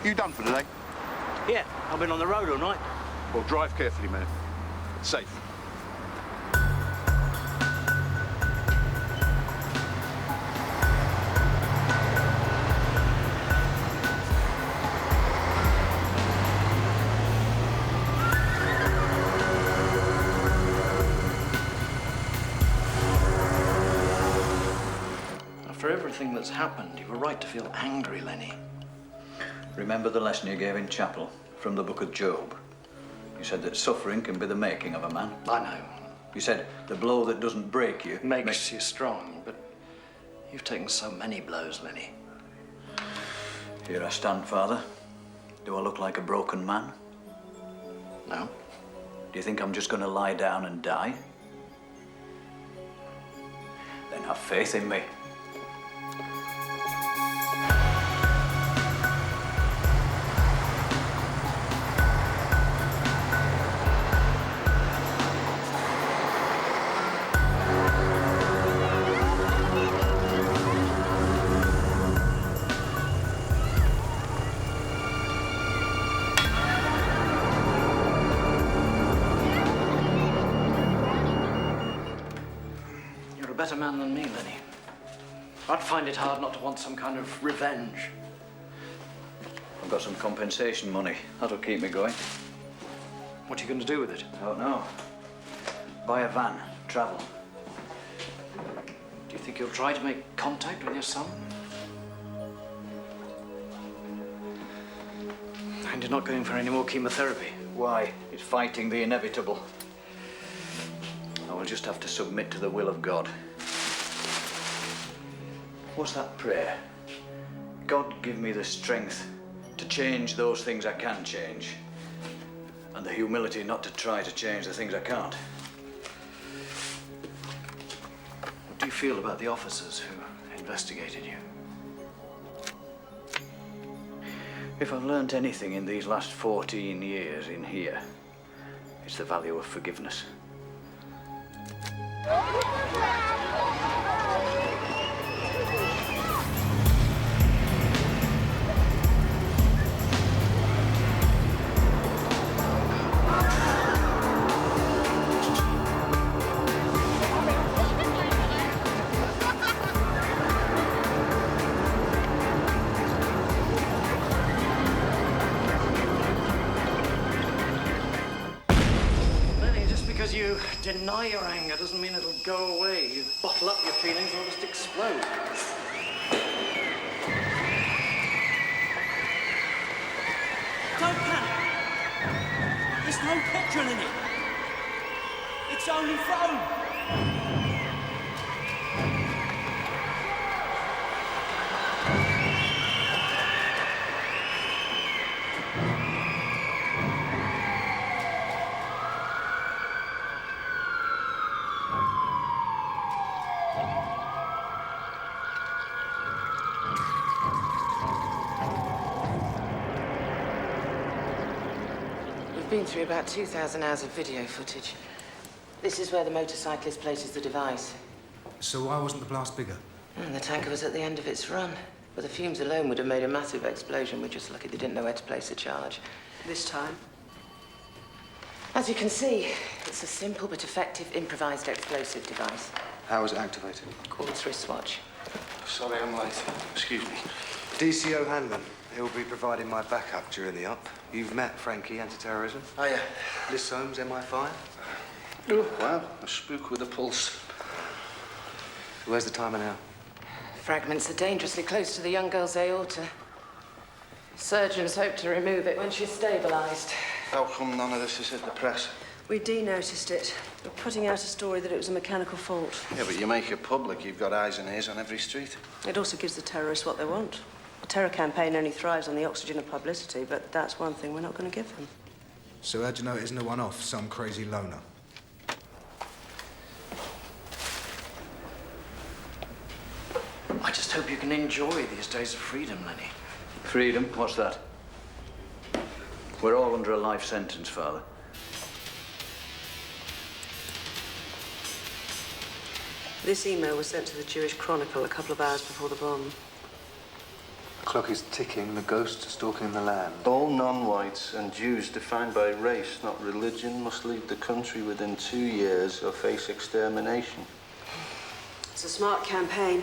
You done for today? Yeah, I've been on the road all night. Well, drive carefully, man. It's safe. After everything that's happened, you were right to feel angry, Lenny. Remember the lesson you gave in chapel from the book of Job? You said that suffering can be the making of a man. I know. You said the blow that doesn't break you Makes you strong, but you've taken so many blows, Lenny. Here I stand, Father. Do I look like a broken man? No? Do you think I'm just going to lie down and die? Then have faith in me. You're a better man than me, Lenny. I'd find it hard not to want some kind of revenge. I've got some compensation money. That'll keep me going. What are you going to do with it? I don't know. Buy a van, travel. Do you think you'll try to make contact with your son? And you're not going for any more chemotherapy? Why? It's fighting the inevitable. I will just have to submit to the will of God. What's that prayer? God, give me the strength to change those things I can change, and the humility not to try to change the things I can't. What do you feel about the officers who investigated you? If I've learnt anything in these last 14 years in here, it's the value of forgiveness. Because you deny your anger doesn't mean it'll go away. You bottle up your feelings, they'll just explode. Don't panic. There's no petrol in it. It's only foam. Been through about 2,000 hours of video footage. This is where the motorcyclist places the device. So why wasn't the blast bigger? And the tanker was at the end of its run. But the fumes alone would have made a massive explosion. We're just lucky they didn't know where to place the charge. This time? As you can see, it's a simple but effective improvised explosive device. How was it activated? Quartz wristwatch. Sorry I'm late. Excuse me. DCO Hanlon. He'll be providing my backup during the up. You've met Frankie, anti-terrorism. Oh, yeah. Liz Soames, MI5. Oh, wow. A spook with a pulse. Where's the timer now? Fragments are dangerously close to the young girl's aorta. Surgeons hope to remove it when she's stabilized. How come none of this has hit the press? We denoticed it. We're putting out a story that it was a mechanical fault. Yeah, but you make it public, you've got eyes and ears on every street. It also gives the terrorists what they want. The terror campaign only thrives on the oxygen of publicity, but that's one thing we're not going to give them. So how'd you know it isn't a one-off, some crazy loner? I just hope you can enjoy these days of freedom, Lenny. Freedom? What's that? We're all under a life sentence, Father. This email was sent to the Jewish Chronicle a couple of hours before the bomb. The clock is ticking, the ghosts are stalking the land. All non-whites and Jews defined by race, not religion, must leave the country within 2 years or face extermination. It's a smart campaign.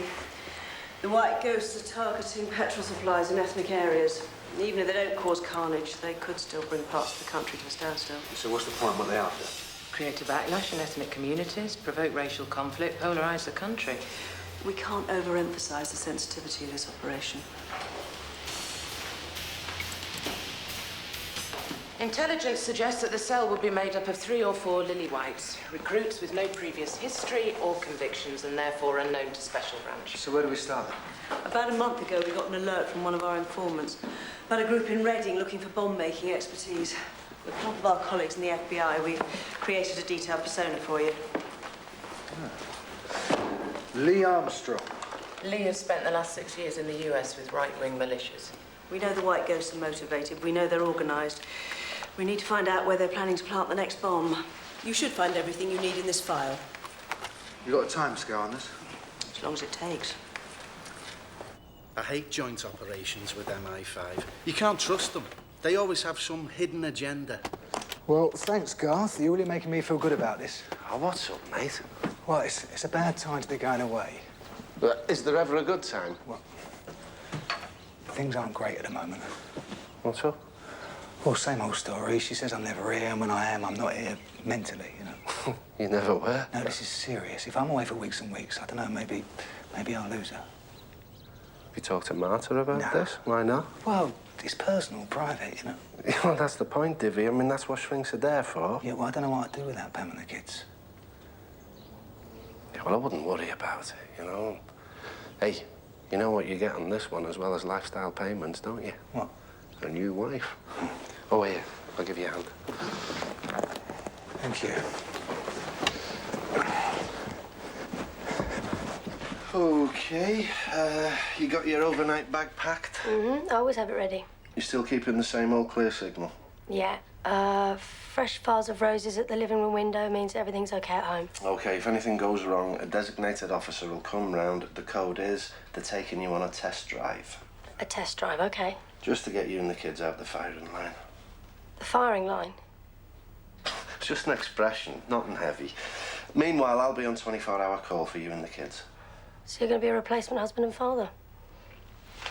The white ghosts are targeting petrol supplies in ethnic areas. Even if they don't cause carnage, they could still bring parts of the country to a standstill. So what's the point? What are they after? Create a backlash in ethnic communities, provoke racial conflict, polarise the country. We can't overemphasize the sensitivity of this operation. Intelligence suggests that the cell would be made up of 3 or 4 lily whites, recruits with no previous history or convictions and therefore unknown to Special Branch. So where do we start? About a month ago, we got an alert from one of our informants about a group in Reading looking for bomb-making expertise. With the help of our colleagues in the FBI, we've created a detailed persona for you. Lee Armstrong. Lee has spent the last 6 years in the US with right-wing militias. We know the white ghosts are motivated. We know they're organised. We need to find out where they're planning to plant the next bomb. You should find everything you need in this file. You got a time scale on this? As long as it takes. I hate joint operations with MI5. You can't trust them. They always have some hidden agenda. Well, thanks, Garth. You're really making me feel good about this. Oh, what's up, mate? Well, it's a bad time to be going away. But is there ever a good time? Well, things aren't great at the moment. What's up? Well, same old story. She says I'm never here, and when I am, I'm not here mentally, you know. You never were? No, this is serious. If I'm away for weeks and weeks, I don't know, maybe I'll lose her. Have you talked to Martha about No. this? Why not? Well, it's personal, private, you know. Well, that's the point, Divvy. I mean, that's what shrinks are there for. Yeah, well, I don't know what to do without Pam and the kids. Yeah, well, I wouldn't worry about it, you know. Hey, you know what you get on this one as well as lifestyle payments, don't you? What? A new wife. Oh, here, I'll give you a hand. Thank you. Okay, you got your overnight bag packed? Mm-hmm. I always have it ready. You still keeping the same old clear signal? Yeah. Fresh vase of roses at the living room window means everything's okay at home. Okay, if anything goes wrong, a designated officer will come round. The code is they're taking you on a test drive. A test drive, okay. Just to get you and the kids out the firing line. The firing line? It's just an expression, nothing heavy. Meanwhile, I'll be on 24-hour call for you and the kids. So you're going to be a replacement husband and father?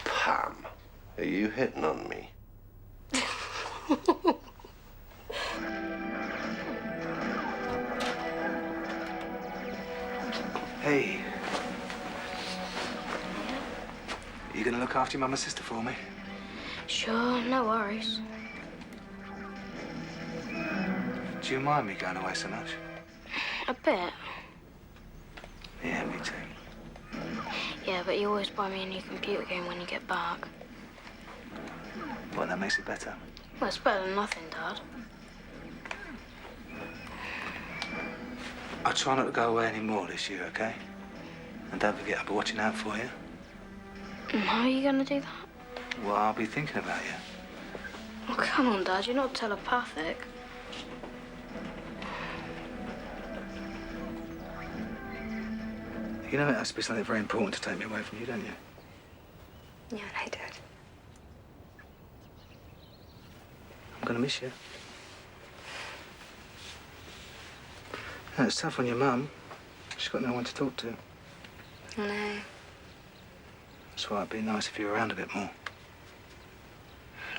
Pam, are you hitting on me? Hey. You gonna look after your mum and sister for me? Sure, no worries. Do you mind me going away so much? A bit. Yeah, me too. Yeah, but you always buy me a new computer game when you get back. Well, that makes it better. Well, it's better than nothing, Dad. I'll try not to go away any more this year, okay? And don't forget, I'll be watching out for you. And how are you going to do that? Well, I'll be thinking about you. Oh, come on, Dad, you're not telepathic. You know it has to be something very important to take me away from you, don't you? Yeah, I did. I'm gonna miss you. Yeah, it's tough on your mum. She's got no one to talk to. No. That's why it'd be nice if you were around a bit more.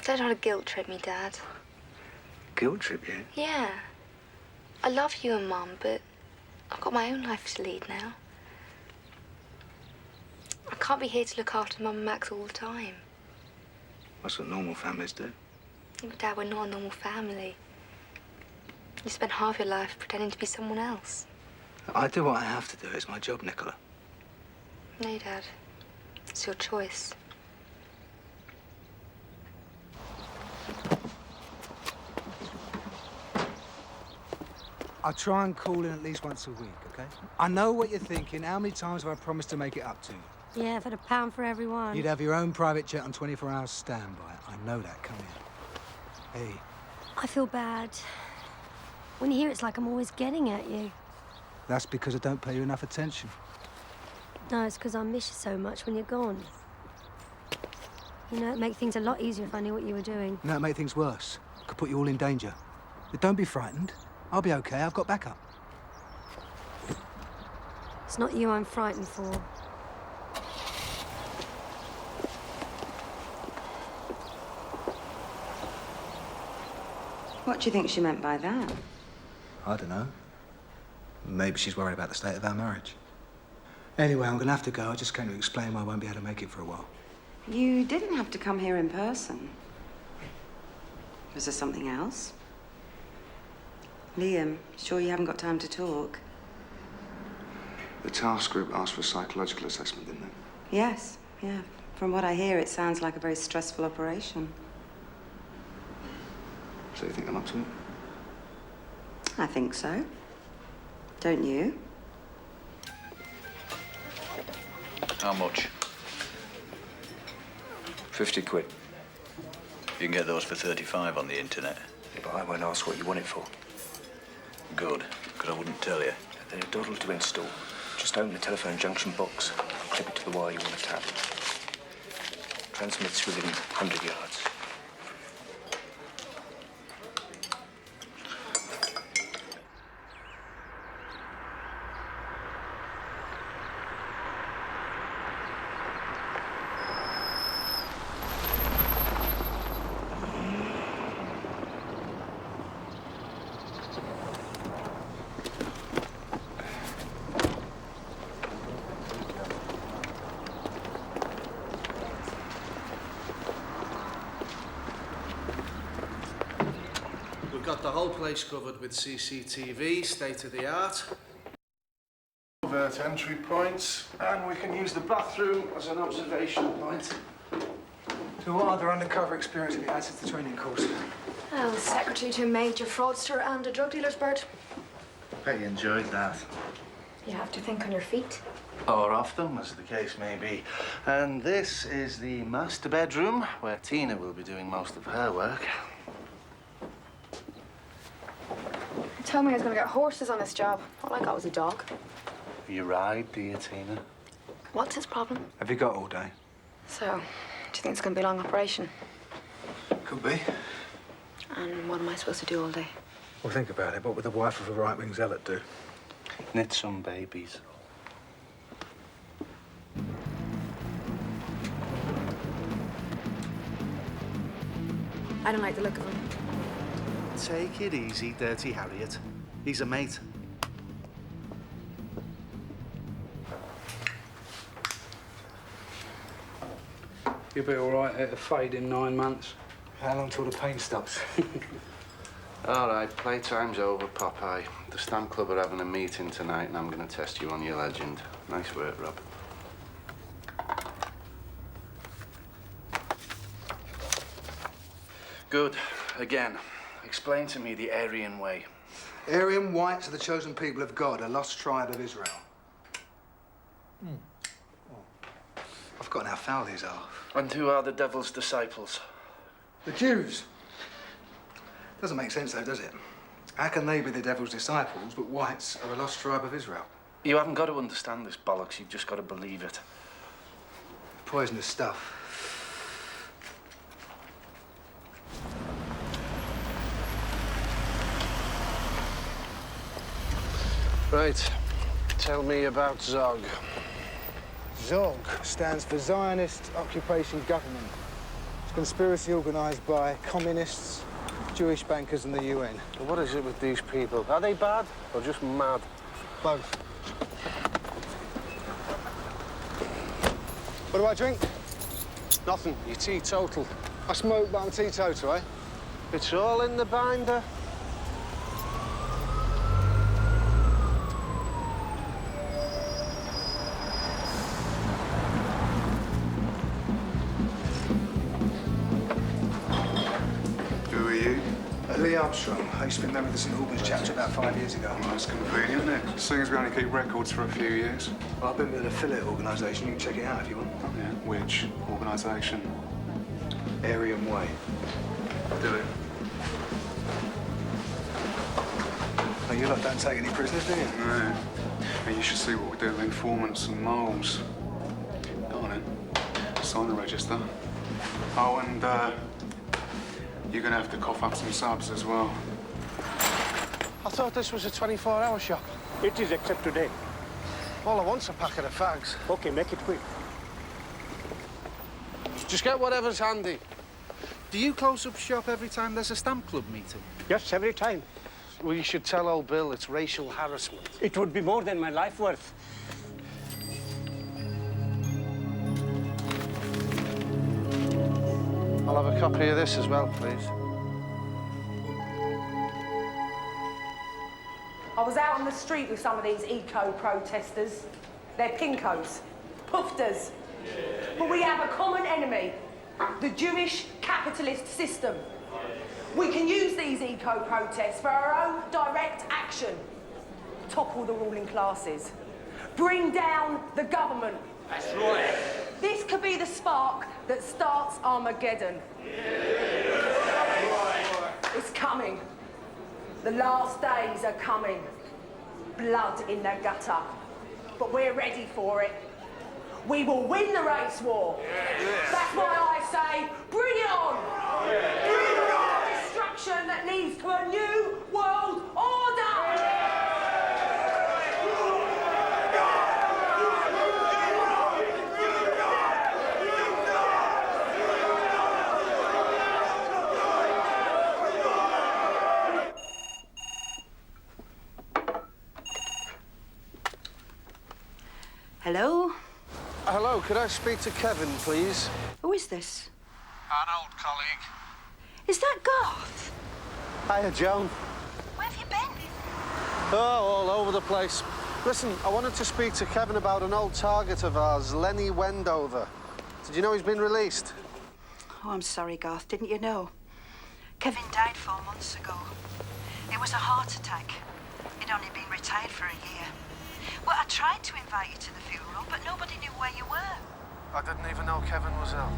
Don't try to guilt trip me, Dad. Guilt trip you? Yeah. I love you and Mum, but I've got my own life to lead now. I can't be here to look after Mum and Max all the time. That's what normal families do. But Dad, we're not a normal family. You spend half your life pretending to be someone else. I do what I have to do. It's my job, Nicola. No, Dad. It's your choice. I'll try and call in at least once a week, okay? I know what you're thinking. How many times have I promised to make it up to you? Yeah, for £1 for everyone. You'd have your own private jet on 24 hours standby. I know that, come here. Hey. I feel bad. When you hear it's like I'm always getting at you. That's because I don't pay you enough attention. No, it's because I miss you so much when you're gone. You know, it'd make things a lot easier if I knew what you were doing. No, it'd make things worse. Could put you all in danger. But don't be frightened. I'll be okay. I've got backup. It's not you I'm frightened for. What do you think she meant by that? I don't know. Maybe she's worried about the state of our marriage. Anyway, I'm going to have to go. I just came to explain why I won't be able to make it for a while. You didn't have to come here in person. Was there something else? Liam, sure you haven't got time to talk? The task group asked for a psychological assessment, didn't they? Yes, yeah. From what I hear, it sounds like a very stressful operation. So you think I'm up to it? I think so. Don't you? How much? 50 quid. You can get those for 35 on the internet. Yeah, but I won't ask what you want it for. Good, because I wouldn't tell you. They're a doddle to install. Just open the telephone junction box and clip it to the wire you want to tap. Transmits within 100 yards. Got the whole place covered with CCTV, state-of-the-art. Covert entry points, and we can use the bathroom as an observation point. So what other undercover experience have you had since the training course? I was secretary to a major fraudster and a drug dealer's bird. I enjoyed that. You have to think on your feet. Or off them, as the case may be. And this is the master bedroom, where Tina will be doing most of her work. You told me I was going to get horses on this job. All I got was a dog. You ride, do you, Tina? What's his problem? Have you got all day? So, do you think it's going to be a long operation? Could be. And what am I supposed to do all day? Well, think about it. What would the wife of a right-wing zealot do? Knit some babies. I don't like the look of him. Take it easy, Dirty Harriet. He's a mate. You'll be all right at a fade in 9 months. How long till the pain stops? All right, playtime's over, Popeye. The Stamp Club are having a meeting tonight, and I'm going to test you on your legend. Nice work, Rob. Good. Again, explain to me the Aryan way. Aryan whites are the chosen people of God, a lost tribe of Israel. I've forgotten how foul these are. And who are the devil's disciples? The Jews. Doesn't make sense, though, does it? How can they be the devil's disciples, but whites are a lost tribe of Israel? You haven't got to understand this bollocks, you've just got to believe it. Poisonous stuff. Right. Tell me about Zog. ZOG stands for Zionist Occupation Government. It's a conspiracy organised by communists, Jewish bankers and the UN. What is it with these people? Are they bad or just mad? Both. What do I drink? Nothing. You're teetotal. I smoke, but I'm teetotal, eh? It's all in the binder. Lee Armstrong. I used to be a member of the St Albans chapter about 5 years ago. Well, that's convenient, isn't it? Seeing as we only keep records for a few years. Well, I've been with an affiliate organisation. You can check it out if you want. Yeah, which organisation? Aryan Way. Do it. Oh, you lot don't take any prisoners, do you? No. And you should see what we do with informants and moles. Go on in. Sign the register. Oh, and you're gonna have to cough up some subs as well. I thought this was a 24-hour shop. It is, except today. All I want's a packet of fags. Okay, make it quick. Just get whatever's handy. Do you close up shop every time there's a stamp club meeting? Yes, every time. Well, you should tell old Bill it's racial harassment. It would be more than my life worth. I'll have a copy of this as well, please. I was out on the street with some of these eco-protesters. They're pinkos, poofters. But we have a common enemy, the Jewish capitalist system. We can use these eco-protests for our own direct action. Topple the ruling classes. Bring down the government. That's right. This could be the spark that starts Armageddon. It's coming. The last days are coming. Blood in the gutter. But we're ready for it. We will win the race war. That's why I say, bring it on. Bring on the destruction that leads to a new world order. Hello? Hello, could I speak to Kevin, please? Who is this? An old colleague. Is that Garth? Hiya, Joan. Where have you been? Oh, all over the place. Listen, I wanted to speak to Kevin about an old target of ours, Lenny Wendover. Did you know he's been released? Oh, I'm sorry, Garth. Didn't you know? Kevin died 4 months ago. It was a heart attack. He'd only been retired for a year. Well, I tried to invite you to the funeral, but nobody knew where you were. I didn't even know Kevin was ill.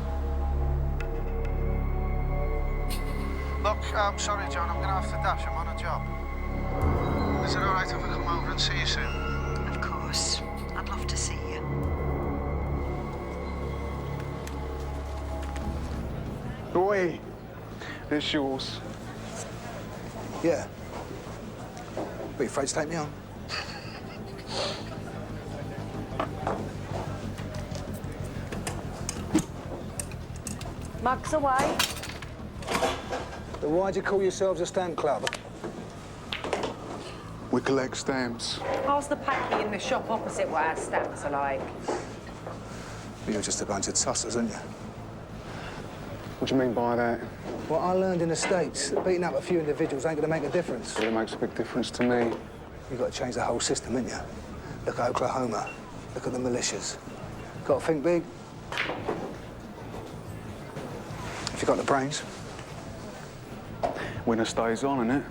Look, I'm sorry, John. I'm going to have to dash. I'm on a job. Is it all right if I come over and see you soon? Of course. I'd love to see you. Oi, it's yours. Yeah. Are you afraid to take me on? Mugs away. Then why do you call yourselves a stamp club? We collect stamps. Pass the packy in the shop opposite what our stamps are like. You're just a bunch of tossers, aren't you? What do you mean by that? What I learned in the States, that beating up a few individuals ain't going to make a difference. Well, it makes a big difference to me. You've got to change the whole system, ain't you? Look at Oklahoma. Look at the militias. Got to think big. If you've got the brains. Winner stays on, innit?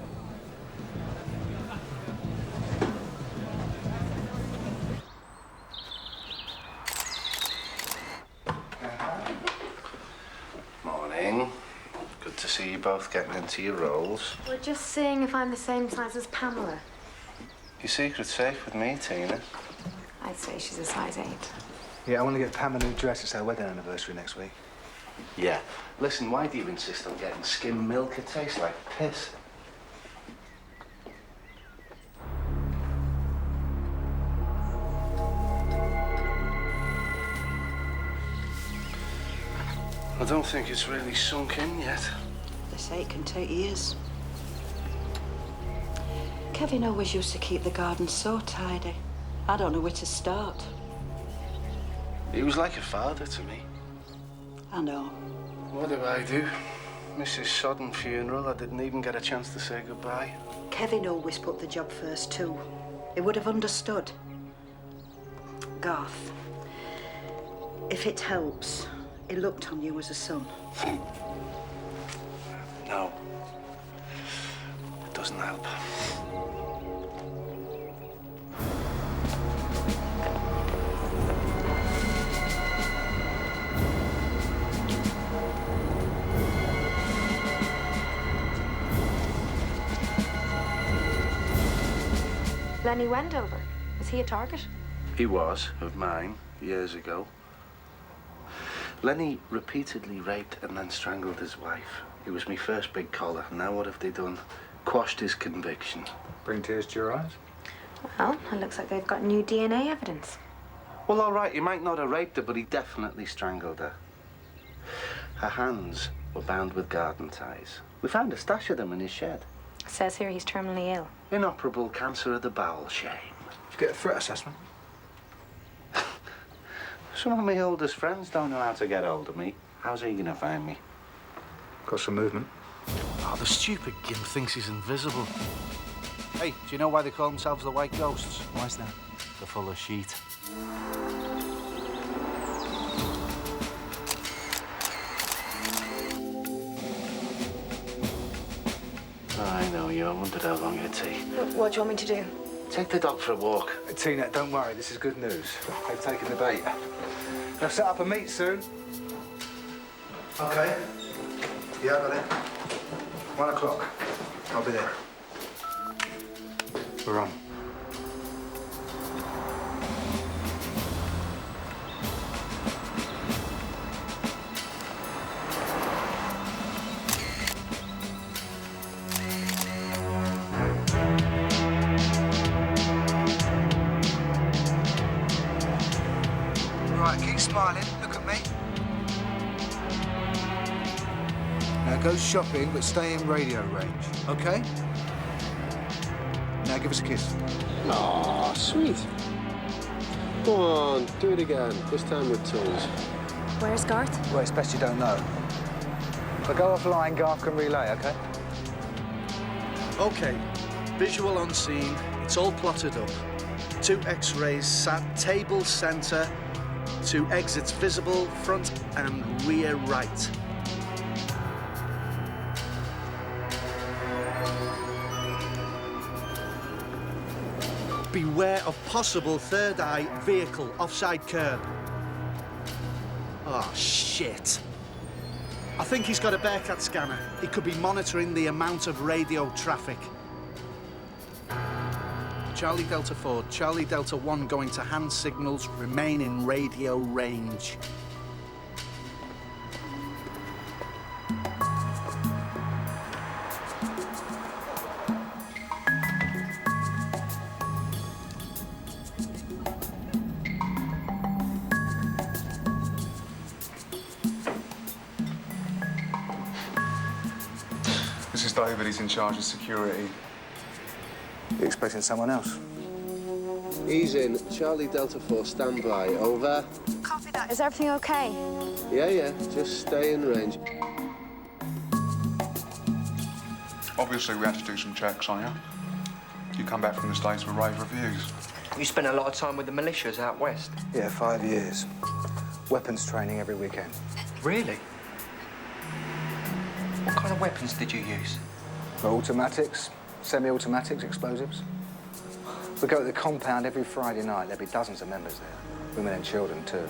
Morning. Good to see you both getting into your roles. We're just seeing if I'm the same size as Pamela. Your secret's safe with me, Tina. I'd say she's a size 8. Yeah, I want to get Pam a new dress. It's our wedding anniversary next week. Yeah. Listen, why do you insist on getting skim milk? It tastes like piss. I don't think it's really sunk in yet. They say it can take years. Kevin always used to keep the garden so tidy. I don't know where to start. He was like a father to me. I know. What do I do? Mrs. Sodden funeral, I didn't even get a chance to say goodbye. Kevin always put the job first, too. He would have understood. Garth, if it helps, he looked on you as a son. No. It doesn't help. Lenny Wendover. Was he a target? He was, of mine, years ago. Lenny repeatedly raped and then strangled his wife. He was my first big collar. Now what have they done? Quashed his conviction. Bring tears to your eyes? Well, it looks like they've got new DNA evidence. Well, all right, he might not have raped her, but he definitely strangled her. Her hands were bound with garden ties. We found a stash of them in his shed. It says here he's terminally ill. Inoperable cancer of the bowel, shame. Did you get a threat assessment? Some of my oldest friends don't know how to get hold of me. How's he gonna find me? Got some movement. Oh, the stupid gimp thinks he's invisible. Hey, do you know why they call themselves the White Ghosts? Why's that? They're full of shit. I know you. I wondered how long it'd take. What do you want me to do? Take the dog for a walk. Tina, don't worry. This is good news. They've taken the bait. They'll set up a meet soon. Okay. Yeah, I got it. 1 o'clock. I'll be there. We're on. Right, keep smiling. Look at me. Now go shopping, but stay in radio range, okay? Now give us a kiss. Aw, sweet. Go on, do it again. This time with tongues. Where's Garth? Well, it's best you don't know. If I go offline, Garth can relay, okay? Okay, visual on scene. It's all plotted up. 2 X-rays sat table center. 2 exits visible, front and rear right. Beware of possible third eye vehicle offside curb. Oh, shit. I think he's got a Bearcat scanner. He could be monitoring the amount of radio traffic. Charlie Delta 4, Charlie Delta 1 going to hand signals, remain in radio range. This is David, he's in charge of security. You expecting someone else? He's in. Charlie Delta 4, standby. Over. Copy that. Is everything okay? Yeah, just stay in range. Obviously, we had to do some checks on you. You come back from the States with rave reviews. You spent a lot of time with the militias out west. Yeah, 5 years. Weapons training every weekend. Really? What kind of weapons did you use? Automatics, semi-automatics, explosives. We go to the compound every Friday night. There'll be dozens of members there, women and children too.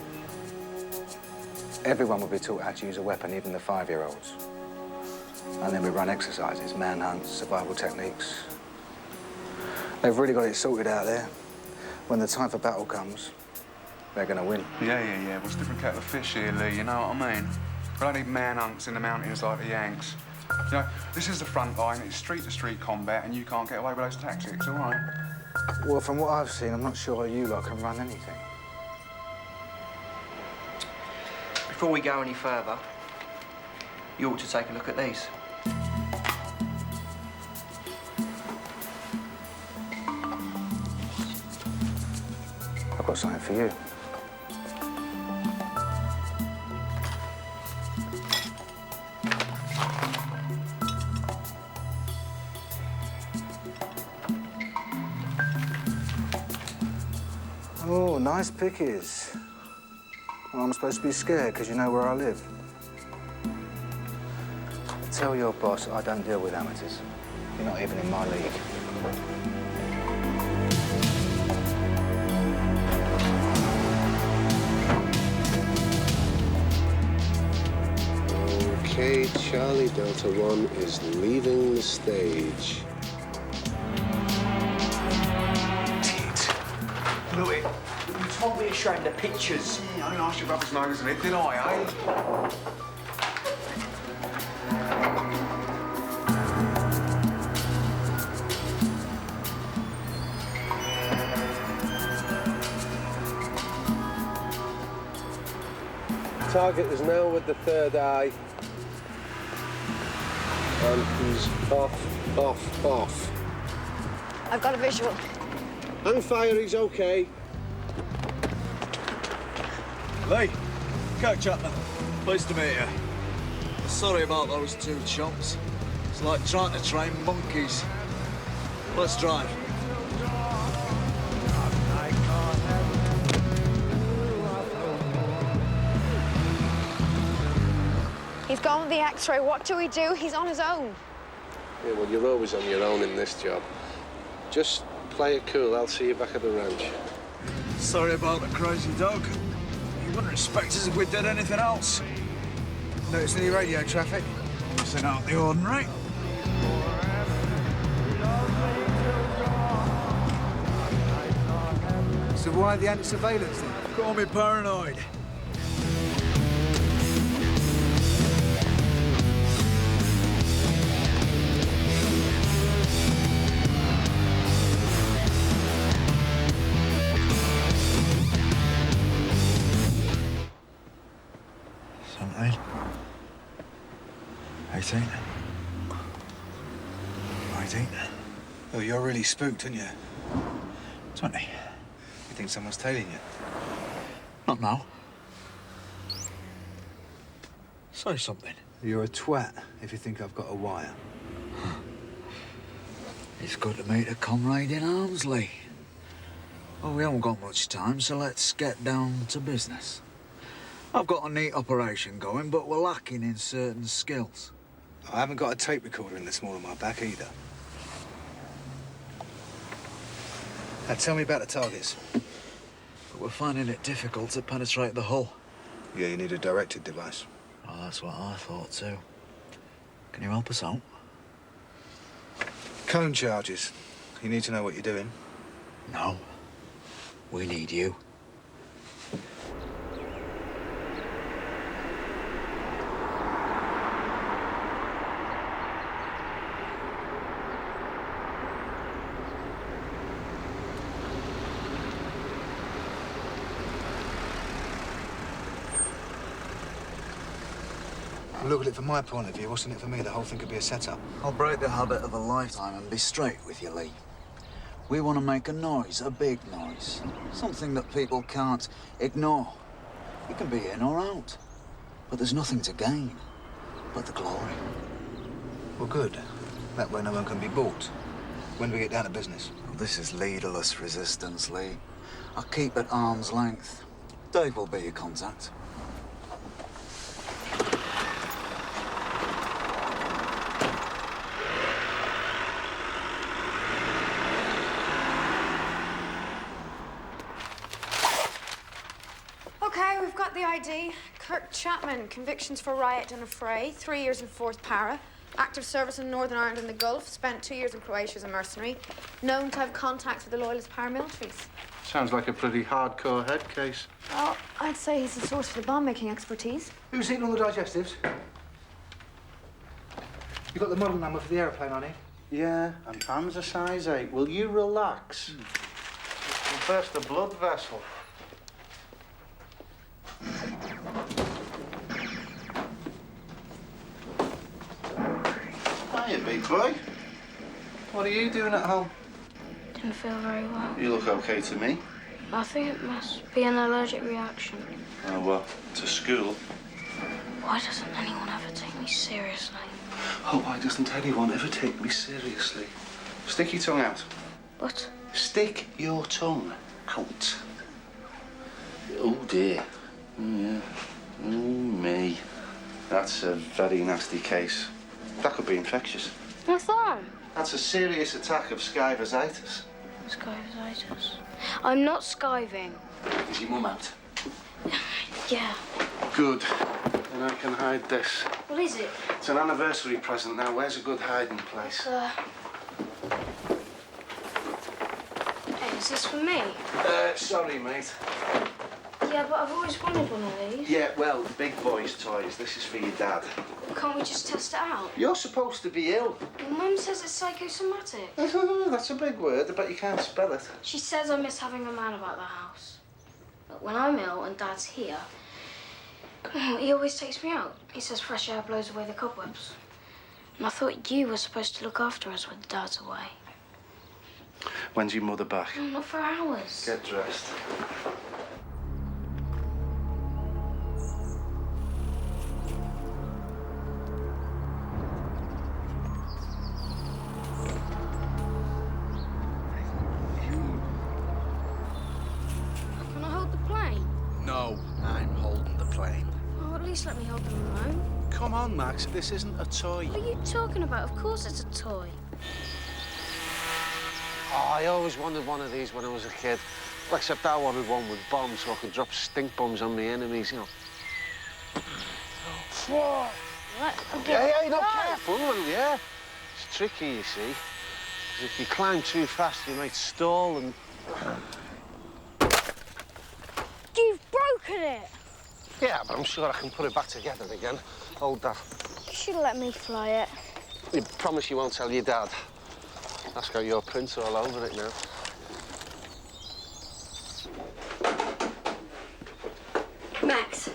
Everyone will be taught how to use a weapon, even the 5-year-olds. And then we run exercises, manhunts, survival techniques. They've really got it sorted out there. When the time for battle comes, they're going to win. Yeah. Well, it's a different kettle of fish here, Lee, you know what I mean? We don't need manhunts in the mountains like the Yanks. You know, this is the front line, it's street-to-street combat, and you can't get away with those tactics, all right? Well, from what I've seen, I'm not sure you lot can run anything. Before we go any further, you ought to take a look at these. I've got something for you. Oh, nice pickies. Well, I'm supposed to be scared because you know where I live. Tell your boss I don't deal with amateurs. You're not even in my league. Okay, Charlie Delta 1 is leaving the stage. Louis, You told me to show him the pictures. I didn't ask you about his nose in it, did I, eh? Target is now with the third eye. And he's off. I've got a visual. Hang fire, he's okay. Lee, Kirk Chapman. Pleased to meet you. Sorry about those two chumps. It's like trying to train monkeys. Let's drive. He's gone with the X-ray. What do we do? He's on his own. Yeah, well, you're always on your own in this job. Just play it cool. I'll see you back at the ranch. Sorry about the crazy dog. You wouldn't respect us if we did anything else. Notice any radio traffic? Nothing out of the ordinary. So why the anti-surveillance then? Call me paranoid. Something. 18. 18. Oh, you're really spooked, aren't you? 20. You think someone's tailing you? Not now. Say something. You're a twat if you think I've got a wire. It's good to meet a comrade in arms, Lee. Well, we haven't got much time, so let's get down to business. I've got a neat operation going, but we're lacking in certain skills. I haven't got a tape recorder in the small of my back either. Now tell me about the targets. But we're finding it difficult to penetrate the hull. Yeah, you need a directed device. Oh, that's what I thought too. Can you help us out? Cone charges. You need to know what you're doing. No. We need you. Look at it from my point of view. What's in it for me? The whole thing could be a setup. I'll break the habit of a lifetime and be straight with you, Lee. We want to make a noise, a big noise. Something that people can't ignore. We can be in or out. But there's nothing to gain but the glory. Well, good. That way no one can be bought. When do we get down to business? Well, this is leaderless resistance, Lee. I'll keep at arm's length. Dave will be your contact. Okay, we've got the ID. Kirk Chapman, convictions for riot and affray, 3 years in 4th para. Active service in Northern Ireland and the Gulf, spent 2 years in Croatia as a mercenary. Known to have contacts with the loyalist paramilitaries. Sounds like a pretty hardcore head case. Well, I'd say he's the source for the bomb-making expertise. Who's eating all the digestives? You got the model number for the aeroplane on it? Yeah, and Pam's a size 8. Will you relax? We'll burst the blood vessel. Hiya, big boy. What are you doing at home? Didn't feel very well. You look okay to me. I think it must be an allergic reaction. Oh, well, to school. Why doesn't anyone ever take me seriously? Oh, why doesn't anyone ever take me seriously? Stick your tongue out. What? Stick your tongue out. Oh, dear. Oh, yeah. Oh, me. That's a very nasty case. That could be infectious. What's that? That's a serious attack of skyversitis. Skyversitis. I'm not skiving. Is your mum out? Yeah. Good. Then I can hide this. What is it? It's an anniversary present now. Where's a good hiding place? It's Is this for me? Sorry, mate. Yeah, but I've always wanted one of these. Yeah, well, big boys' toys. This is for your dad. Can't we just test it out? You're supposed to be ill. Mum says it's psychosomatic. That's a big word. I bet you can't spell it. She says I miss having a man about the house. But when I'm ill and Dad's here, he always takes me out. He says fresh air blows away the cobwebs. And I thought you were supposed to look after us when Dad's away. When's your mother back? Not for hours. Get dressed. Can I hold the plane? No, I'm holding the plane. Oh, at least let me hold the remote. Come on, Max, this isn't a toy. What are you talking about? Of course it's a toy. Oh, I always wanted one of these when I was a kid. Except I wanted one with bombs so I could drop stink bombs on my enemies, you know. What? Yeah, you're not careful, will you? Yeah? It's tricky, you see. 'Cause if you climb too fast, you might stall and... You've broken it! Yeah, but I'm sure I can put it back together again. Hold that. You should let me fly it. You promise you won't tell your dad? That's got your print all over it now. Max,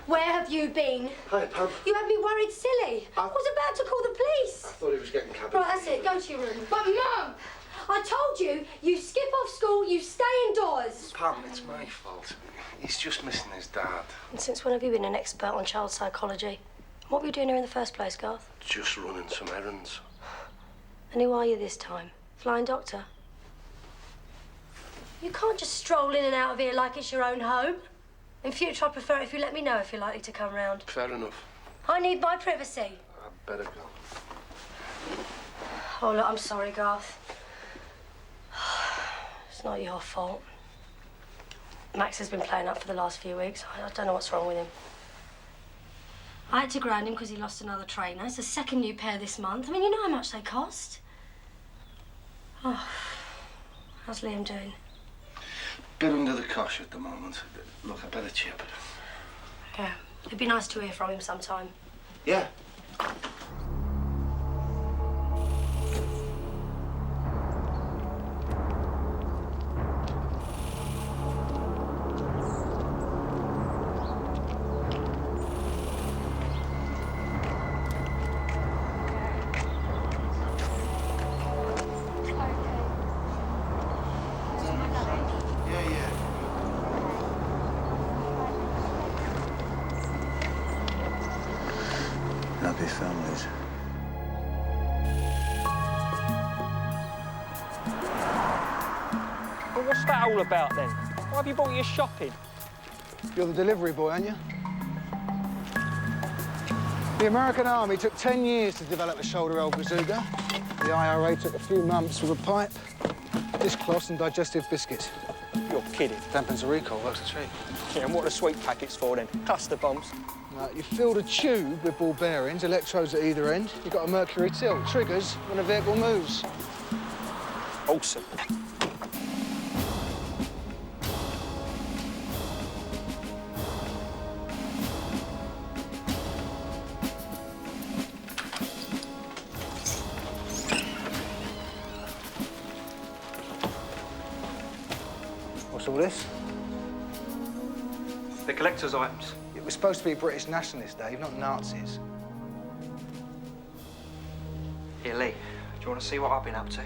where have you been? Hi, Pam. You had me worried silly. I was about to call the police. I thought he was getting cabin. Right, that's it. Go to your room. But, Mum, I told you, you skip off school, you stay indoors. Pam, it's my fault. He's just missing his dad. And since when have you been an expert on child psychology? What were you doing here in the first place, Garth? Just running some errands. And who are you this time? Flying doctor? You can't just stroll in and out of here like it's your own home. In future, I'd prefer it if you let me know if you're likely to come round. Fair enough. I need my privacy. I'd better go. Oh, look, I'm sorry, Garth. It's not your fault. Max has been playing up for the last few weeks. I don't know what's wrong with him. I had to ground him because he lost another trainer. It's the second new pair this month. I mean, you know how much they cost. Oh, how's Liam doing? Bit under the cosh at the moment. Look, I better chip. Yeah, it'd be nice to hear from him sometime. Yeah. Happy families. Well, what's that all about then? Why have you brought your shopping? You're the delivery boy, aren't you? The American Army took 10 years to develop a shoulder-held bazooka. The IRA took a few months with a pipe, dishcloths and digestive biscuits. You're kidding. Dampens the recoil, works a treat. Yeah, and what are the sweet packets for then? Cluster bombs? No, you filled a tube with ball bearings, electrodes at either end. You've got a mercury tilt, triggers when a vehicle moves. Awesome. What's all this? The collector's items. It was supposed to be British nationalists, Dave, not Nazis. Here, Lee, do you want to see what I've been up to?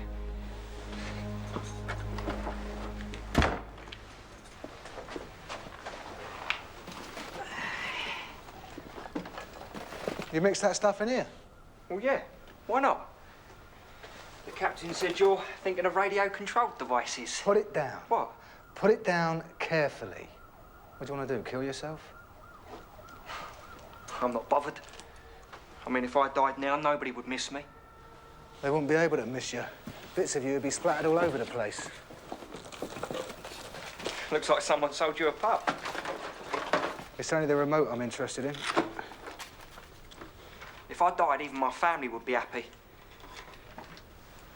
You mixed that stuff in here? Well, yeah. Why not? The captain said you're thinking of radio-controlled devices. Put it down. What? Put it down carefully. What do you want to do, kill yourself? I'm not bothered. I mean, if I died now, nobody would miss me. They wouldn't be able to miss you. Bits of you would be splattered all over the place. Looks like someone sold you a pup. It's only the remote I'm interested in. If I died, even my family would be happy.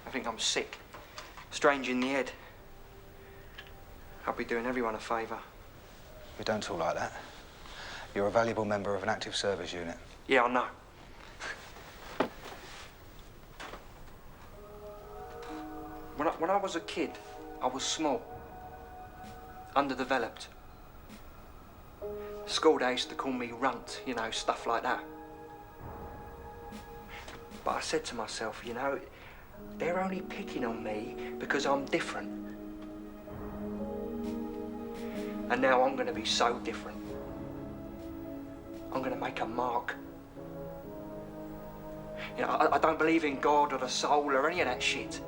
I think I'm sick. Strange in the head. I'll be doing everyone a favour. We don't talk like that. You're a valuable member of an active service unit. Yeah, I know. When I was a kid, I was small, underdeveloped. School they used to call me runt, you know, stuff like that. But I said to myself, you know, they're only picking on me because I'm different. And now I'm going to be so different. I'm going to make a mark. You know, I don't believe in God or the soul or any of that shit.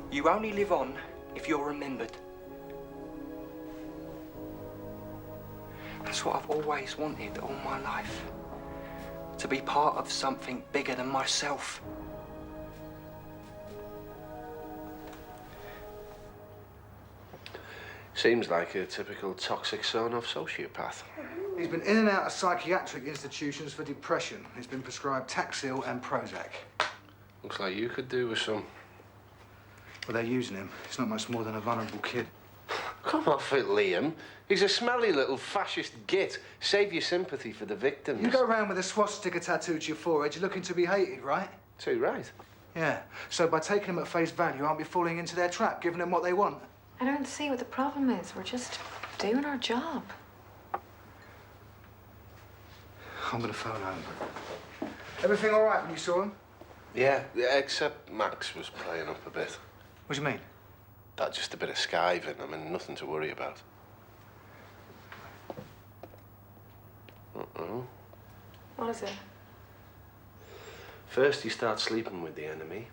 You only live on if you're remembered. That's what I've always wanted all my life. To be part of something bigger than myself. Seems like a typical toxic son-of sociopath. He's been in and out of psychiatric institutions for depression. He's been prescribed Taxil and Prozac. Looks like you could do with some. Well, they're using him. He's not much more than a vulnerable kid. Come off it, Liam. He's a smelly little fascist git. Save your sympathy for the victims. You go around with a swastika tattooed to your forehead, you're looking to be hated, right? Too right. Yeah. So by taking them at face value, aren't we falling into their trap, giving them what they want? I don't see what the problem is. We're just doing our job. I'm gonna phone home. Everything all right when you saw him? Yeah, except Max was playing up a bit. What do you mean? That's just a bit of skiving. I mean, nothing to worry about. Uh-oh. What is it? First, you start sleeping with the enemy.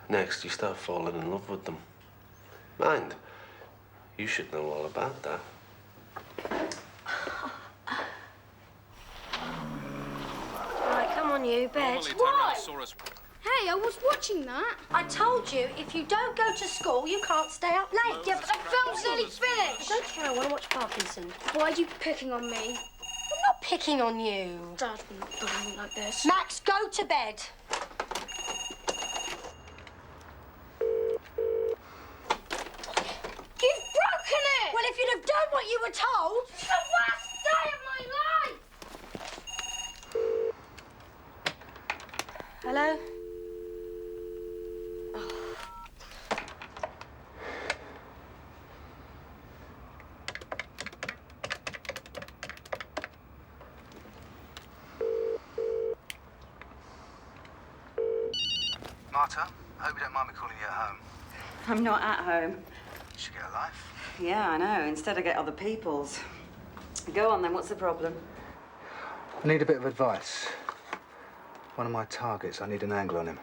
Next, you start falling in love with them. Mind, you should know all about that. Right, come on, you, bed. Why? Hey, I was watching that. I told you, if you don't go to school, you can't stay up late. Yeah, but the film's nearly finished. I don't care, I want to watch Parkinson. Why are you picking on me? I'm not picking on you. Dad wouldn't bully me like this. Max, go to bed. You've broken it! Well, if you'd have done what you were told... It's the worst day of my life! Hello? Marta, I hope you don't mind me calling you at home. I'm not at home. You should get a life. Yeah, I know. Instead, I get other people's. Go on, then. What's the problem? I need a bit of advice. One of my targets, I need an angle on him.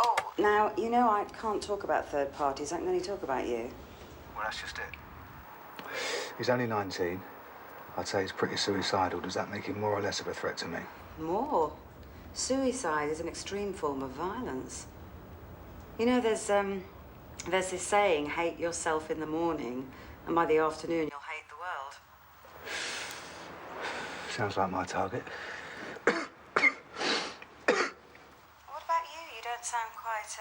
Oh, now, you know I can't talk about third parties. I can only talk about you. Well, that's just it. He's only 19. I'd say he's pretty suicidal. Does that make him more or less of a threat to me? More. Suicide is an extreme form of violence. You know, there's this saying, hate yourself in the morning, and by the afternoon you'll hate the world. Sounds like my target. What about you? You don't sound quite,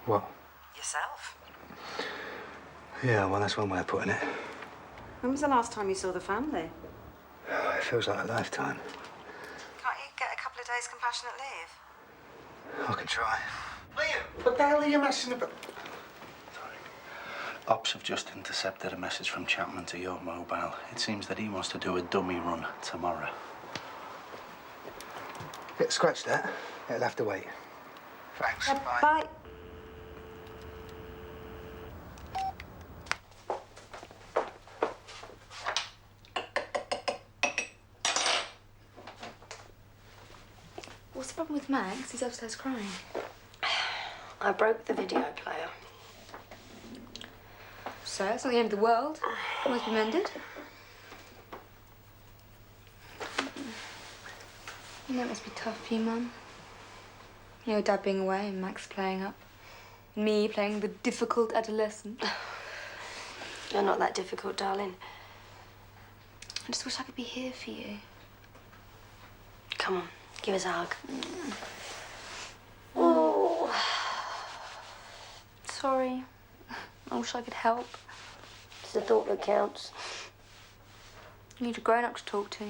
What? yourself. Yeah, well, that's one way of putting it. When was the last time you saw the family? It feels like a lifetime. Can't you get a couple of days compassionate leave? I can try. Liam, what the hell are you messing about? Ops have just intercepted a message from Chapman to your mobile. It seems that he wants to do a dummy run tomorrow. Yeah, scratch that. It'll have to wait. Thanks. Bye. Bye. What's the problem with Max? He's upstairs crying. I broke the video player. So, it's not the end of the world. It must be mended. You know, it must be tough for you, Mum. You know, Dad being away and Max playing up. And me playing the difficult adolescent. You're not that difficult, darling. I just wish I could be here for you. Come on, give us a hug. Oh. Sorry. I wish I could help. It's the thought that counts. You need a grown-up to talk to.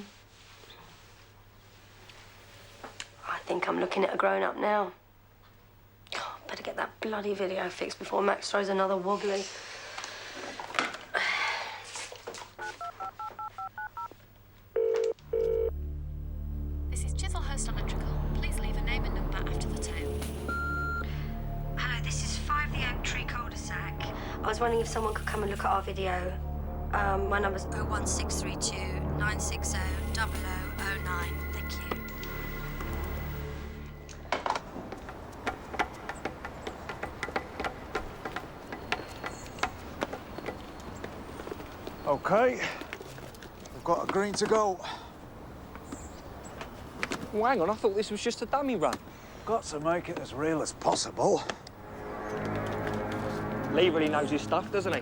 I think I'm looking at a grown-up now. Oh, better get that bloody video fixed before Max throws another wobbly. This is Chislehurst Electrical. Please leave a name and number after the tone. Hello, this is 5 the Oak Tree cul-de-sac. I was wondering if someone could come and look at our video. My number's 01632 960 0009. Thank you. OK. We've got a green to go. Well, hang on, I thought this was just a dummy run. Got to make it as real as possible. Lee really knows his stuff, doesn't he?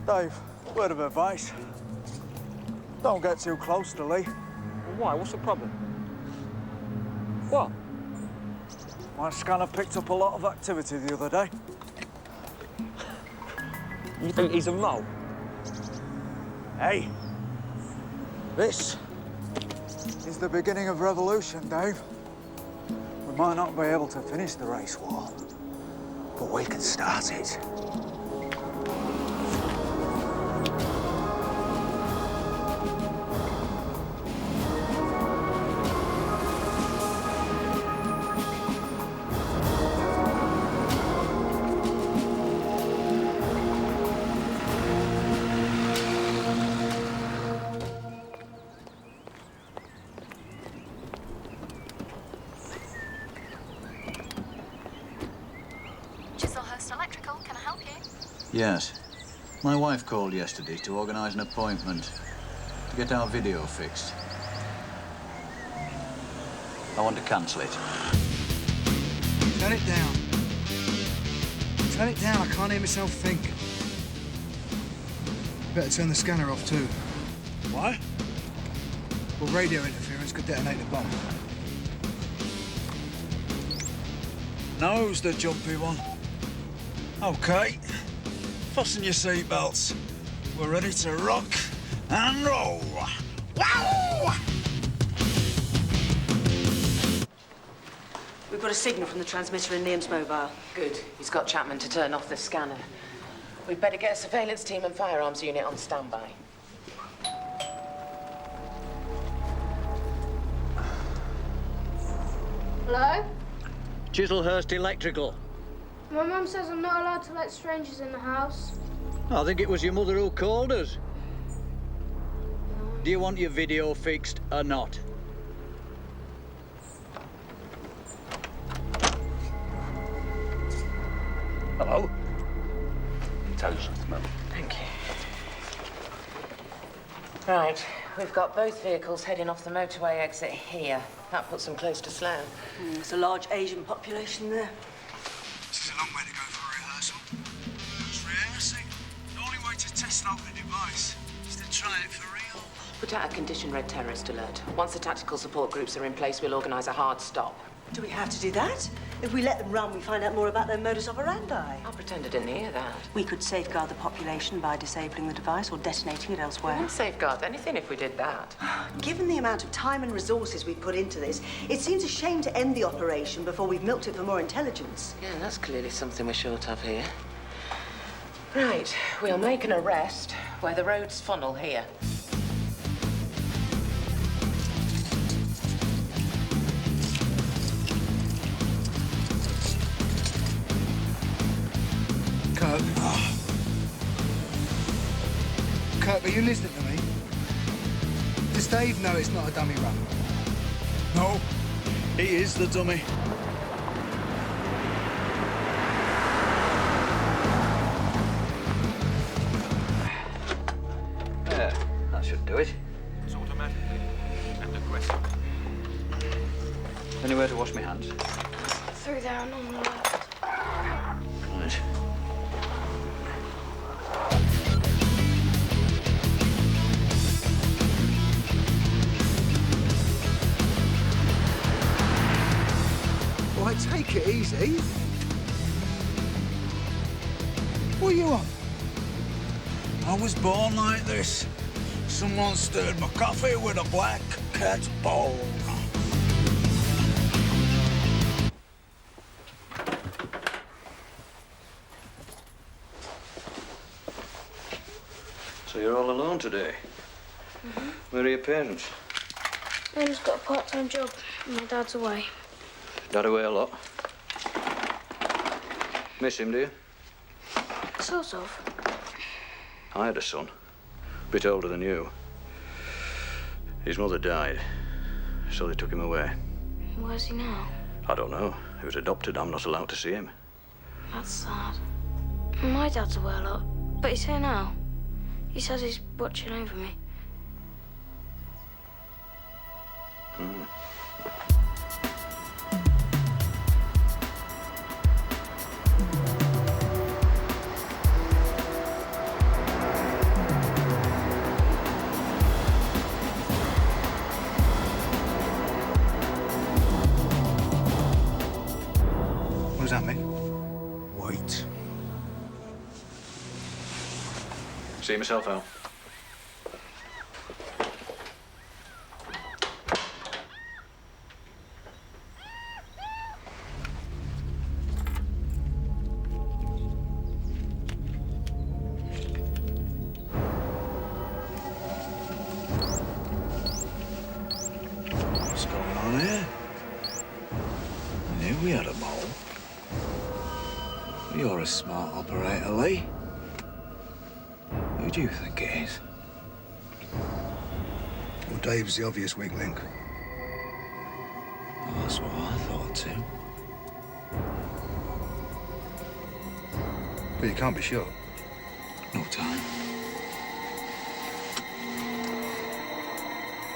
Dave, word of advice. Don't get too close to Lee. Why? What's the problem? What? My scanner picked up a lot of activity the other day. You think he's a mole? Hey, this is the beginning of revolution, Dave. We might not be able to finish the race war, but we can start it. Chislehurst Electrical, can I help you? Yes. My wife called yesterday to organise an appointment to get our video fixed. I want to cancel it. Turn it down. Turn it down. I can't hear myself think. Better turn the scanner off, too. Why? Well, radio interference could detonate the bomb. Now who's the jumpy one? OK. Fasten your seatbelts. We're ready to rock and roll. Wow! We've got a signal from the transmitter in Liam's mobile. Good. He's got Chapman to turn off the scanner. We'd better get a surveillance team and firearms unit on standby. Hello? Chislehurst Electrical. My mum says I'm not allowed to let strangers in the house. I think it was your mother who called us. Do you want your video fixed or not? Hello? Intelligence, ma'am. Thank you. Right, we've got both vehicles heading off the motorway exit here. That puts them close to Slough. There's a large Asian population there. This is a long way to go for a rehearsal. Just rehearsing. The only way to test out the device is to try it for real. Put out a condition red terrorist alert. Once the tactical support groups are in place, we'll organise a hard stop. Do we have to do that? If we let them run, we find out more about their modus operandi. I'll pretend I didn't hear that. We could safeguard the population by disabling the device or detonating it elsewhere. We'll safeguard anything if we did that. Given the amount of time and resources we've put into this, it seems a shame to end the operation before we've milked it for more intelligence. Yeah, that's clearly something we're short of here. Right, we'll make an arrest where the roads funnel here. Kirk. Kirk, are you listening to me? Does Dave know it's not a dummy run? No, he is the dummy. There, that should do it. It's automatically and aggressive. Anywhere to wash my hands? Through there and on the left. Right. Why, take it easy. What are you on? I was born like this. Someone stirred my coffee with a black cat bone. So you're all alone today? Where are your parents? Mum's got a part-time job and my dad's away. Dad away a lot? Miss him, do you? Sort of. I had a son, a bit older than you. His mother died, so they took him away. Where's he now? I don't know. He was adopted. I'm not allowed to see him. That's sad. My dad's away a lot, but he's here now. He says he's watching over me. What does that mean? Wait. See myself out. What's going on here? I knew we had a mole. You're a smart operator, Lee. Who do you think it is? Well, Dave's the obvious weak link. Well, that's what I thought too. But you can't be sure. No time.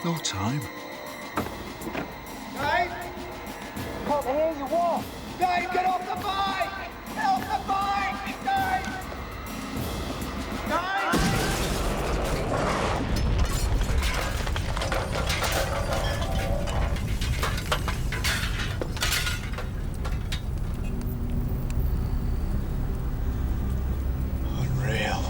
No time. Dave! Can't hear you, what? Dave, get off the bike! Get off the bike! Dave! Dave! Unreal.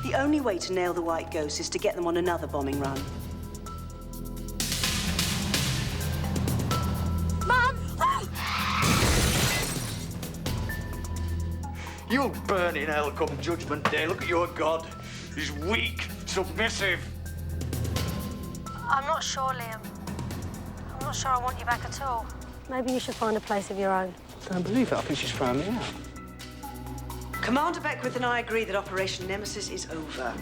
The only way to nail the white ghost is to get them on another bombing run. Mum! You'll burn in hell come Judgment Day. Look at your God. He's weak, submissive. I'm not sure, Liam. I'm not sure I want you back at all. Maybe you should find a place of your own. Don't believe it. I think she's throwing me out. Commander Beckwith and I agree that Operation Nemesis is over.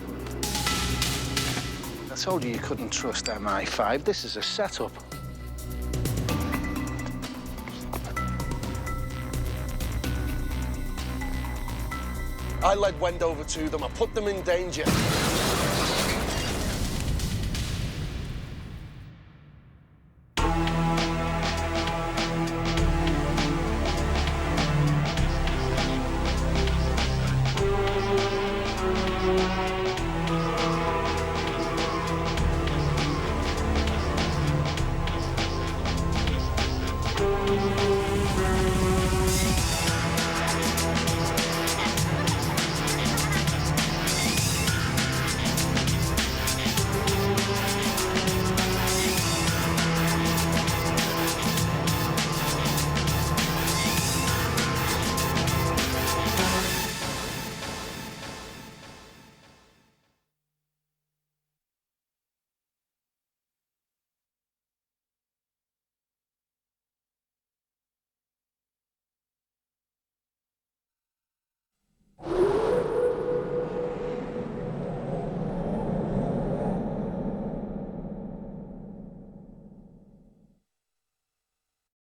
I told you couldn't trust MI5. This is a setup. I led Wendover to them. I put them in danger.